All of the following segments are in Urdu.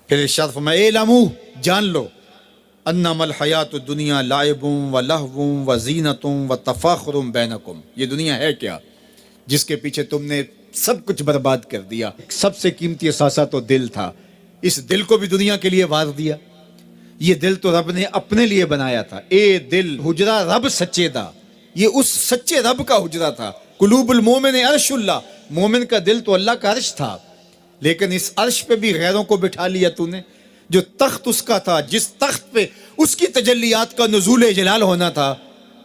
پھر ارشاد فرمایا اعلموا جان لو انما الحیات الدنیا لعب و لہو و زینت و تفاخر بینکم، یہ دنیا ہے کیا جس کے پیچھے تم نے سب کچھ برباد کر دیا۔ سب سے قیمتی اثاثہ تو دل تھا، اس دل کو بھی دنیا کے لیے وار دیا۔ یہ دل تو رب نے اپنے لیے بنایا تھا، اے دل حجرہ رب سچے دا، یہ اس سچے رب کا حجرہ تھا۔ قلوب المومن عرش اللہ، مومن کا دل تو اللہ کا عرش تھا، لیکن اس عرش پہ بھی غیروں کو بٹھا لیا تو نے۔ جو تخت اس کا تھا، جس تخت پہ اس کی تجلیات کا نزول جلال ہونا تھا،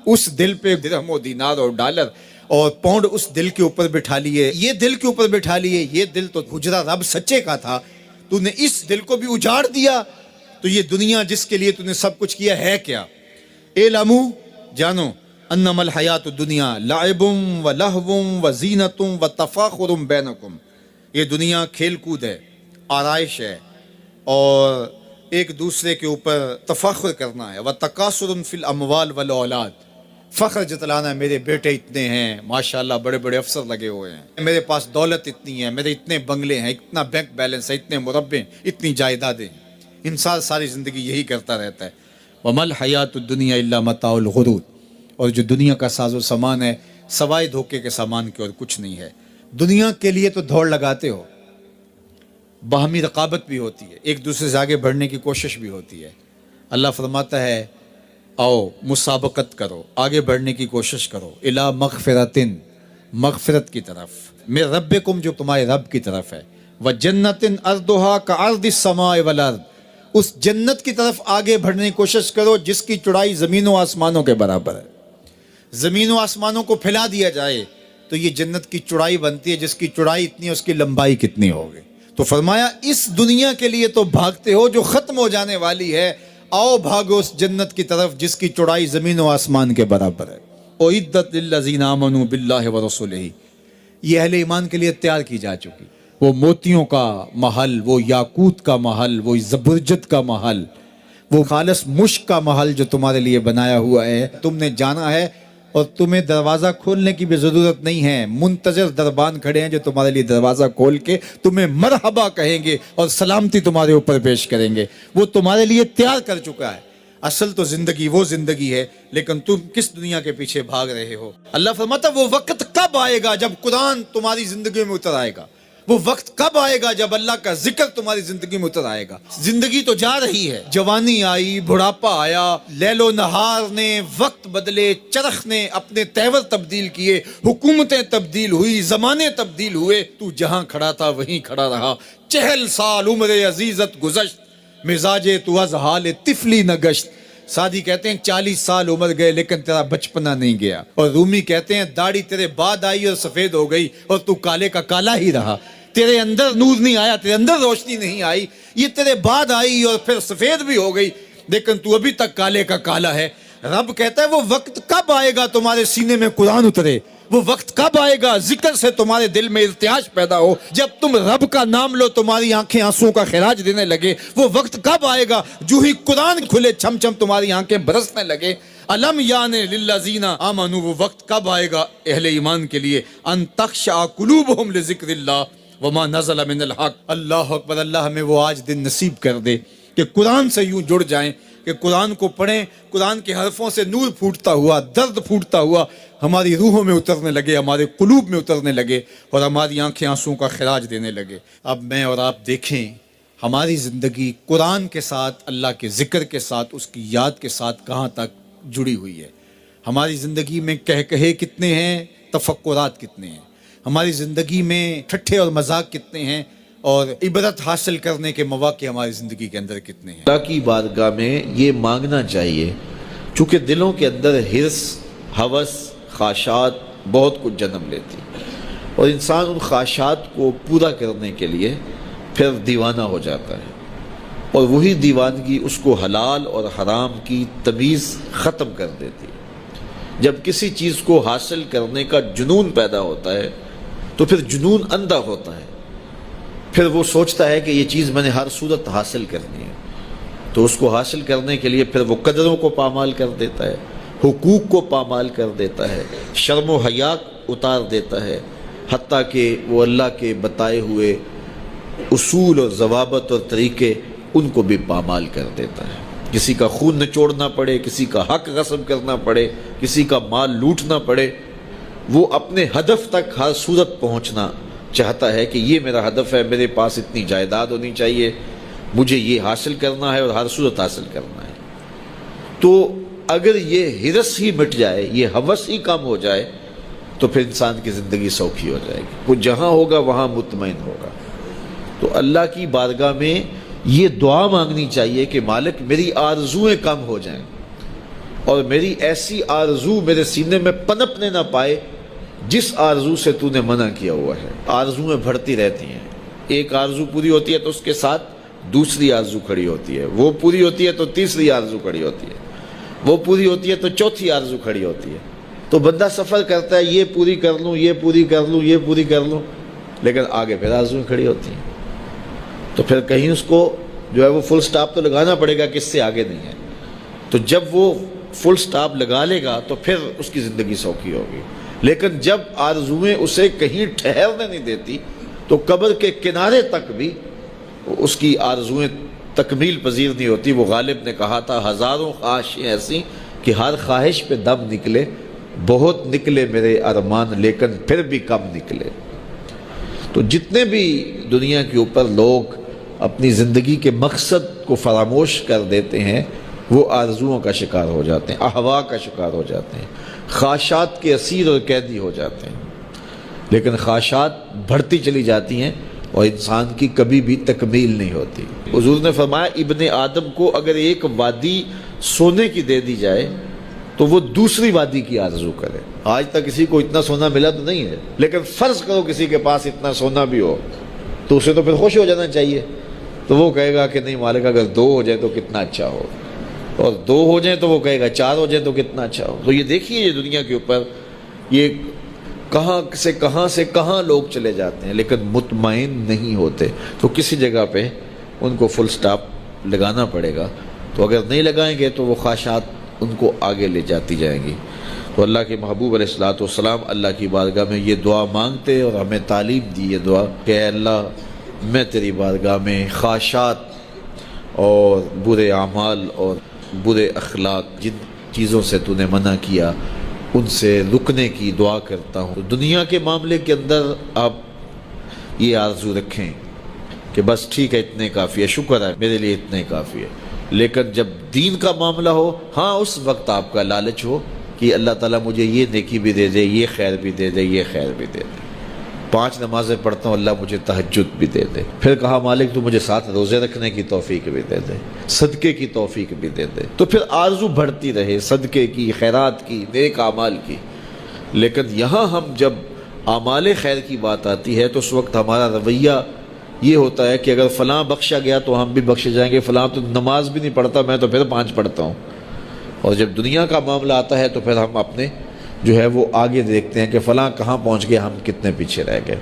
اس دل پہ درہم و دینار اور ڈالر اور پاؤنڈ اس دل کے اوپر بٹھا لیے، یہ دل کے اوپر بٹھا لیے۔ یہ دل تو حجرہ رب سچے کا تھا، تو نے اس دل کو بھی اجاڑ دیا۔ تو یہ دنیا جس کے لیے تو نے سب کچھ کیا ہے کیا؟ اعلموا جانو انما الحیات الدنیا لعب و لہو و زینت و تفاخر بینکم، یہ دنیا کھیل کود ہے، آرائش ہے، اور ایک دوسرے کے اوپر تفاخر کرنا ہے۔ وتکاثر فی الاموال والاولاد، فخر جتلانا، میرے بیٹے اتنے ہیں، ماشاءاللہ بڑے بڑے افسر لگے ہوئے ہیں، میرے پاس دولت اتنی ہے، میرے اتنے بنگلے ہیں، اتنا بینک بیلنس ہے، اتنے مربے، اتنی جائیدادیں ہیں۔ انسان ساری زندگی یہی کرتا رہتا ہے۔ وما الحیات الدنیا الا متاع الغرور، اور جو دنیا کا ساز و سامان ہے سوائے دھوکے کے سامان کے اور کچھ نہیں ہے۔ دنیا کے لیے تو دوڑ لگاتے ہو، باہمی رقابت بھی ہوتی ہے، ایک دوسرے سے آگے بڑھنے کی کوشش بھی ہوتی ہے۔ اللہ فرماتا ہے آؤ مسابقت کرو، آگے بڑھنے کی کوشش کرو، الی مغفرتن، مغفرت کی طرف، من ربکم، جو تمہارے رب کی طرف ہے، وجنتن ارضھا کعرض السماء والارض، اس جنت کی طرف آگے بڑھنے کی کوشش کرو جس کی چوڑائی زمین و آسمانوں کے برابر ہے۔ زمین و آسمانوں کو پھیلا دیا جائے تو یہ جنت کی چوڑائی بنتی ہے، جس کی چوڑائی اتنی ہے اس کی لمبائی کتنی ہوگی۔ تو فرمایا اس دنیا کے لیے تو بھاگتے ہو جو ختم ہو جانے والی ہے، آؤ بھاگو اس جنت کی طرف جس کی چوڑائی زمین و آسمان کے برابر ہے۔ اعدت للذین آمنوا باللہ ورسولہ، یہ اہل ایمان کے لیے تیار کی جا چکی، وہ موتیوں کا محل، وہ یاقوت کا محل، وہ زبرجد کا محل، وہ خالص مشک کا محل جو تمہارے لیے بنایا ہوا ہے، تم نے جانا ہے، اور تمہیں دروازہ کھولنے کی بھی ضرورت نہیں ہے۔ منتظر دربان کھڑے ہیں جو تمہارے لیے دروازہ کھول کے تمہیں مرحبا کہیں گے اور سلامتی تمہارے اوپر پیش کریں گے، وہ تمہارے لیے تیار کر چکا ہے۔ اصل تو زندگی وہ زندگی ہے، لیکن تم کس دنیا کے پیچھے بھاگ رہے ہو؟ اللہ فرماتا وہ وقت کب آئے گا جب قرآن تمہاری زندگی میں اتر آئے گا، وہ وقت کب آئے گا جب اللہ کا ذکر تمہاری زندگی میں اتر آئے گا۔ زندگی تو جا رہی ہے، جوانی آئی، بڑھاپا آیا، لیل و نہار نے وقت بدلے، چرخ نے اپنے تیور تبدیل کیے، حکومتیں تبدیل ہوئی، زمانے تبدیل ہوئے، تو جہاں کھڑا تھا وہیں کھڑا رہا۔ 40 سال عمر عزیزت گزشت، مزاج تو از حال طفلی نہ گشت۔ سادی کہتے ہیں 40 سال عمر گئے لیکن تیرا بچپنا نہیں گیا، اور رومی کہتے ہیں داڑھی تیرے بعد آئی اور سفید ہو گئی اور تو کالے کا کالا ہی رہا۔ تیرے اندر نور نہیں آیا، تیرے اندر روشنی نہیں آئی، یہ تیرے بعد آئی اور پھر سفید بھی ہو گئی، لیکن تو ابھی تک کالے کا کالا ہے۔ رب کہتا ہے وہ وقت کب آئے گا تمہارے سینے میں قرآن اترے، وہ وقت کب آئے گا ذکر سے تمہارے دل میں ارتعاش پیدا ہو، جب تم رب کا نام لو تمہاری آنکھیں آنسوں کا خراج دینے لگے۔ وہ وقت کب آئے گا جو ہی قرآن کھلے چھم چھم تمہاری آنکھیں برسنے لگے۔ الم یعن للذین آمنوا، وہ وقت کب آئے گا اہل ایمان کے لیے، ان تخشع قلوبہم لذکر اللہ وما نزل من الحق۔ اللہ اکبر، اللہ ہمیں وہ آج دن نصیب کر دے کہ قرآن سے یوں جڑ جائیں کہ قرآن کو پڑھیں، قرآن کے حرفوں سے نور پھوٹتا ہوا، درد پھوٹتا ہوا ہماری روحوں میں اترنے لگے، ہمارے قلوب میں اترنے لگے، اور ہماری آنکھیں آنسوں کا خراج دینے لگے۔ اب میں اور آپ دیکھیں ہماری زندگی قرآن کے ساتھ، اللہ کے ذکر کے ساتھ، اس کی یاد کے ساتھ کہاں تک جڑی ہوئی ہے۔ ہماری زندگی میں کہے کتنے ہیں، تفکرات کتنے ہیں، ہماری زندگی میں ٹھٹھے اور مذاق کتنے ہیں، اور عبرت حاصل کرنے کے مواقع ہماری زندگی کے اندر کتنے ہیں۔ اللہ کی بارگاہ میں یہ مانگنا چاہیے، چونکہ دلوں کے اندر حرص، ہوس، خواہشات بہت کچھ جنم لیتی، اور انسان ان خواہشات کو پورا کرنے کے لیے پھر دیوانہ ہو جاتا ہے، اور وہی دیوانگی اس کو حلال اور حرام کی تمیز ختم کر دیتی ہے۔ جب کسی چیز کو حاصل کرنے کا جنون پیدا ہوتا ہے تو پھر جنون اندھا ہوتا ہے، پھر وہ سوچتا ہے کہ یہ چیز میں نے ہر صورت حاصل کرنی ہے، تو اس کو حاصل کرنے کے لیے پھر وہ قدروں کو پامال کر دیتا ہے، حقوق کو پامال کر دیتا ہے، شرم و حیا اتار دیتا ہے، حتیٰ کہ وہ اللہ کے بتائے ہوئے اصول اور ضوابط اور طریقے ان کو بھی پامال کر دیتا ہے۔ کسی کا خون نچوڑنا پڑے، کسی کا حق غصب کرنا پڑے، کسی کا مال لوٹنا پڑے، وہ اپنے ہدف تک ہر صورت پہنچنا چاہتا ہے کہ یہ میرا ہدف ہے، میرے پاس اتنی جائیداد ہونی چاہیے، مجھے یہ حاصل کرنا ہے اور ہر صورت حاصل کرنا ہے۔ تو اگر یہ ہرس ہی مٹ جائے، یہ ہوس ہی کم ہو جائے، تو پھر انسان کی زندگی سوکھی ہو جائے گی، وہ جہاں ہوگا وہاں مطمئن ہوگا۔ تو اللہ کی بارگاہ میں یہ دعا مانگنی چاہیے کہ مالک میری آرزوئیں کم ہو جائیں اور میری ایسی آرزو میرے سینے میں پنپنے نہ پائے جس آرزو سے تو نے منع کیا ہوا ہے۔ آرزویں بڑھتی رہتی ہیں، ایک آرزو پوری ہوتی ہے تو اس کے ساتھ دوسری آرزو کھڑی ہوتی ہے، وہ پوری ہوتی ہے تو تیسری آرزو کھڑی ہوتی ہے، وہ پوری ہوتی ہے تو چوتھی آرزو کھڑی ہوتی ہے۔ تو بندہ سفر کرتا ہے، یہ پوری کر لوں، یہ پوری کر لوں، یہ پوری کر لوں، لیکن آگے پھر آرزویں کھڑی ہوتی ہیں۔ تو پھر کہیں اس کو جو ہے وہ فل سٹاپ تو لگانا پڑے گا کہ اس سے آگے نہیں ہے۔ تو جب وہ فل سٹاپ لگا لے گا تو پھر اس کی زندگی سوکھی ہوگی۔ لیکن جب آرزویں اسے کہیں ٹھہرنے نہیں دیتی تو قبر کے کنارے تک بھی اس کی آرزویں تکمیل پذیر نہیں ہوتی۔ وہ غالب نے کہا تھا، ہزاروں خواہشیں ایسی کہ ہر خواہش پہ دم نکلے، بہت نکلے میرے ارمان لیکن پھر بھی کم نکلے۔ تو جتنے بھی دنیا کے اوپر لوگ اپنی زندگی کے مقصد کو فراموش کر دیتے ہیں، وہ آرزوؤں کا شکار ہو جاتے ہیں، اہوا کا شکار ہو جاتے ہیں، خواہشات کے اسیر اور قیدی ہو جاتے ہیں۔ لیکن خواہشات بڑھتی چلی جاتی ہیں اور انسان کی کبھی بھی تکمیل نہیں ہوتی۔ حضور نے فرمایا ابن آدم کو اگر ایک وادی سونے کی دے دی جائے تو وہ دوسری وادی کی آرزو کرے۔ آج تک کسی کو اتنا سونا ملا تو نہیں ہے، لیکن فرض کرو کسی کے پاس اتنا سونا بھی ہو تو اسے تو پھر خوش ہو جانا چاہیے۔ تو وہ کہے گا کہ نہیں مالک اگر 2 ہو جائے تو کتنا اچھا ہو، اور 2 ہو جائیں تو وہ کہے گا 4 ہو جائے تو کتنا اچھا ہو۔ تو یہ دیکھیے یہ دنیا کے اوپر یہ کہاں سے کہاں لوگ چلے جاتے ہیں لیکن مطمئن نہیں ہوتے۔ تو کسی جگہ پہ ان کو فل سٹاپ لگانا پڑے گا، تو اگر نہیں لگائیں گے تو وہ خواہشات ان کو آگے لے جاتی جائیں گی۔ تو اللہ کے محبوب علیہ الصلوۃ والسلام اللہ کی بارگاہ میں یہ دعا مانگتے اور ہمیں تعلیم دی یہ دعا کہ اے اللہ میں تیری بارگاہ میں خواہشات اور برے اعمال اور برے اخلاق جن چیزوں سے تو نے منع کیا ان سے رکنے کی دعا کرتا ہوں۔ دنیا کے معاملے کے اندر آپ یہ آرزو رکھیں کہ بس ٹھیک ہے اتنے کافی ہے، شکر ہے میرے لیے اتنے کافی ہے، لیکن جب دین کا معاملہ ہو ہاں اس وقت آپ کا لالچ ہو کہ اللہ تعالیٰ مجھے یہ نیکی بھی دے دے، یہ خیر بھی دے دے، یہ خیر بھی دے دے، 5 نمازیں پڑھتا ہوں اللہ مجھے تہجد بھی دے دے، پھر کہا مالک تو مجھے 7 روزے رکھنے کی توفیق بھی دے دے، صدقے کی توفیق بھی دے دے، تو پھر آرزو بڑھتی رہے صدقے کی، خیرات کی، نیک اعمال کی۔ لیکن یہاں ہم جب اعمال خیر کی بات آتی ہے تو اس وقت ہمارا رویہ یہ ہوتا ہے کہ اگر فلاں بخشا گیا تو ہم بھی بخشے جائیں گے، فلاں تو نماز بھی نہیں پڑھتا میں تو پھر 5 پڑھتا ہوں۔ اور جب دنیا کا معاملہ آتا ہے تو پھر ہم اپنے جو ہے وہ آگے دیکھتے ہیں کہ فلاں کہاں پہنچ گئے، ہم کتنے پیچھے رہ گئے۔